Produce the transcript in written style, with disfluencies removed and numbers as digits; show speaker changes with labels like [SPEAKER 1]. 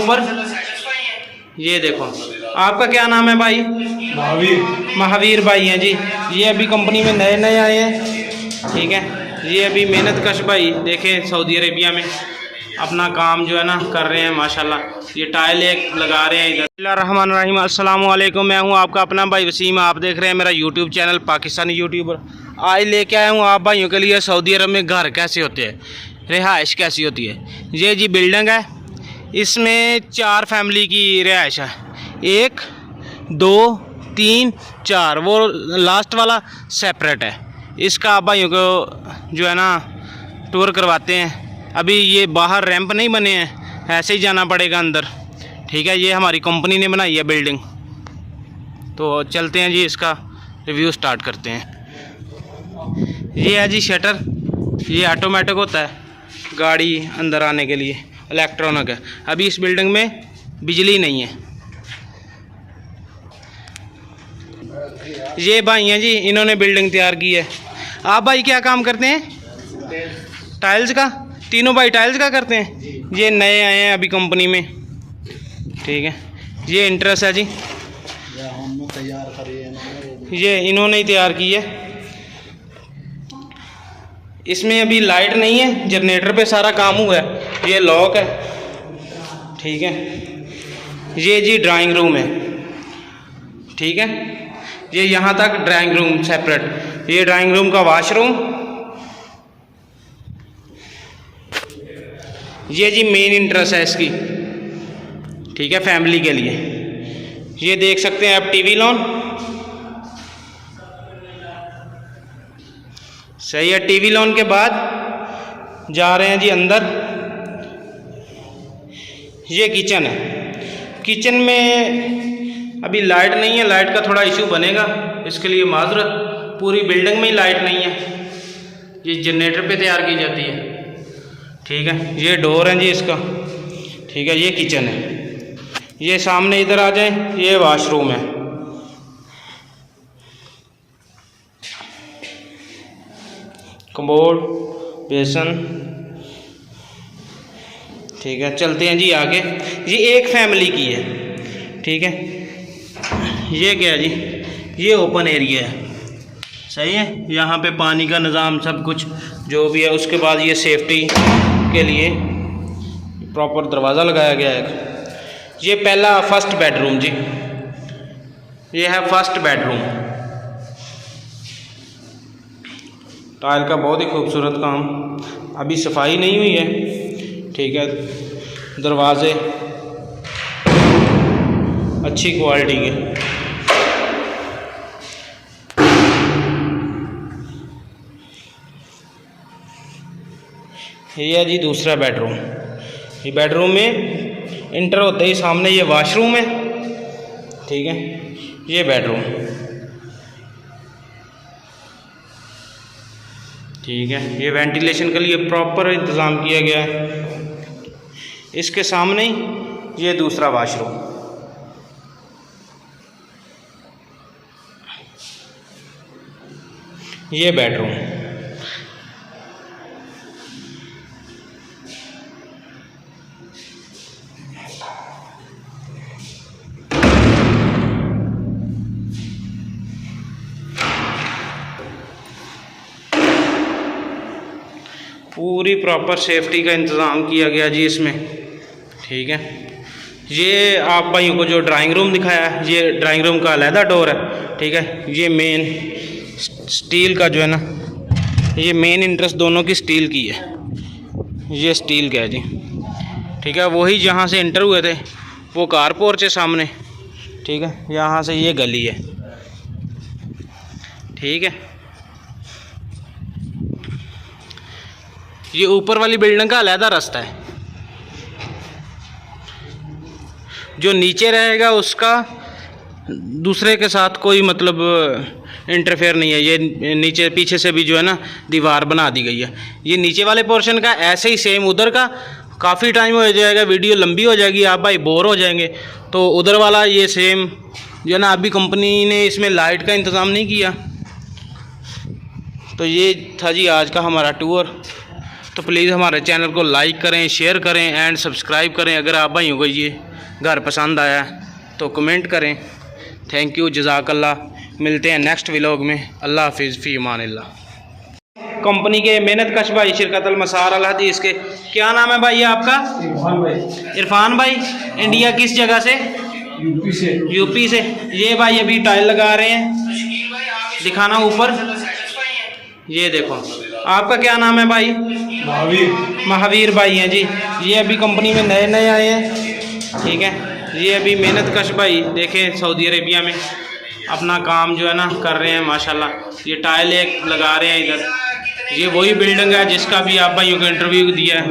[SPEAKER 1] ऊपर। ये देखो, आपका क्या नाम है भाई? महावीर भाई हैं जी। ये अभी कंपनी में नए नए आए हैं, ठीक है। ये अभी मेहनत कश भाई देखें सऊदी अरेबिया में अपना काम जो है ना कर रहे हैं माशाल्लाह। ये टाइल एक लगा रहे हैं इधर। बिस्मिल्लाहिर्रहमानिर्रहीम, अस्सलाम वालेकुम। मैं हूं आपका अपना भाई वसीम। आप देख रहे हैं मेरा यूट्यूब चैनल पाकिस्तानी यूट्यूबर। आज लेके आया हूं आप भाइयों के लिए सऊदी अरब में घर कैसे होते हैं, रिहाइश कैसी होती है। ये जी बिल्डिंग है, इसमें 4 फैमिली की रिहाइश है। 1 2 3 4, वो लास्ट वाला सेपरेट है। इसका आप भाइयों को जो है ना टूर करवाते हैं। अभी ये बाहर रैंप नहीं बने हैं, ऐसे ही जाना पड़ेगा अंदर, ठीक है। ये हमारी कंपनी ने बनाई है बिल्डिंग। तो चलते हैं जी, इसका रिव्यू स्टार्ट करते हैं। ये है जी शटर, ये ऑटोमेटिक होता है गाड़ी अंदर आने के लिए, इलेक्ट्रॉनिक है। अभी इस बिल्डिंग में बिजली नहीं है। ये भाई हैं जी, इन्होंने बिल्डिंग तैयार की है। आप भाई क्या काम करते हैं? टाइल्स का। तीनों भाई टाइल्स का करते हैं। ये नए आए हैं अभी कंपनी में, ठीक है। ये इंटरेस्ट है जी, ये इन्होंने ही तैयार की है। इसमें अभी लाइट नहीं है, जनरेटर पे सारा काम हुआ है। ये लॉक है, ठीक है। ये जी ड्राइंग रूम है, ठीक है। ये यहाँ तक ड्राइंग रूम सेपरेट। ये ड्राइंग रूम का वॉशरूम। ये जी मेन इंटरेस्ट है इसकी, ठीक है, फैमिली के लिए। ये देख सकते हैं आप टीवी लॉन, सही है। टीवी लॉन के बाद जा रहे हैं जी अंदर। ये किचन है। किचन में अभी लाइट नहीं है, लाइट का थोड़ा इशू बनेगा, इसके लिए माजरत। पूरी बिल्डिंग में ही लाइट नहीं है, ये जनरेटर पे तैयार की जाती है, ठीक है। ये डोर है जी इसका, ठीक है। ये किचन है। ये सामने इधर आ जाए, ये वॉशरूम है। कमोड, बेसन, ठीक है। चलते हैं जी आगे। ये एक फैमिली की है, ठीक है। ये क्या है जी? ये ओपन एरिया है, सही है। यहाँ पे पानी का निज़ाम सब कुछ जो भी है। उसके बाद ये सेफ्टी के लिए प्रॉपर दरवाज़ा लगाया गया है। ये पहला फर्स्ट बेडरूम जी, ये है फर्स्ट बेडरूम। टाइल का बहुत ही खूबसूरत काम, अभी सफाई नहीं हुई है, ठीक है। दरवाजे अच्छी क्वालिटी के। ये है जी दूसरा बेडरूम। ये बेडरूम में इंटर होते ही सामने ये वॉशरूम है, ठीक है। ये बेडरूम, ठीक है। ये वेंटिलेशन के लिए प्रॉपर इंतज़ाम किया गया है। इसके सामने ही ये दूसरा वॉशरूम। ये बेडरूम, पूरी प्रॉपर सेफ्टी का इंतज़ाम किया गया जी इसमें, ठीक है। ये आप भाइयों को जो ड्राइंग रूम दिखाया है, ये ड्राइंग रूम का अलहदा डोर है, ठीक है। ये मेन स्टील का जो है ना, ये मेन इंटरेस्ट दोनों की स्टील की है। ये स्टील का है जी, ठीक है। वही जहाँ से इंटर हुए थे वो कार पोर्च है सामने, ठीक है। यहाँ से ये गली है, ठीक है। ये ऊपर वाली बिल्डिंग का अलहदा रास्ता है। जो नीचे रहेगा उसका दूसरे के साथ कोई मतलब इंटरफेयर नहीं है। ये नीचे पीछे से भी जो है ना दीवार बना दी गई है। ये नीचे वाले पोर्शन का ऐसे ही सेम उधर का। काफ़ी टाइम हो जाएगा, वीडियो लंबी हो जाएगी, आप भाई बोर हो जाएंगे। तो उधर वाला ये सेम जो है ना, अभी कंपनी ने इसमें लाइट का इंतज़ाम नहीं किया। तो ये था जी आज का हमारा टूर। तो प्लीज़ हमारे चैनल को लाइक करें, शेयर करें एंड सब्सक्राइब करें। अगर आप भाइयों को ये घर पसंद आया तो कमेंट करें। थैंक यू, जज़ाकल्लाह। मिलते हैं नेक्स्ट व्लॉग में। अल्लाह हाफिज़, फ़ी अमानिल्लाह। कंपनी के मेहनत कश भाई शिरकत अल मसार अल हदीस के, क्या नाम है भाई आपका?
[SPEAKER 2] इरफान भाई।
[SPEAKER 1] इरफान भाई, इंडिया किस जगह से?
[SPEAKER 2] यूपी से।
[SPEAKER 1] यूपी से। ये भाई अभी टाइल लगा रहे हैं, दिखाना ऊपर। ये देखो, आपका क्या नाम है भाई?
[SPEAKER 2] महावीर।
[SPEAKER 1] महावीर भाई हैं जी। ये अभी कंपनी में नए नए आए हैं, ठीक है। ये अभी मेहनत कश भाई देखें सऊदी अरेबिया में अपना काम जो है ना कर रहे हैं माशाल्लाह। ये टाइल एक लगा रहे हैं इधर। ये वही बिल्डिंग है जिसका भी आप भाइयों को इंटरव्यू दिया है।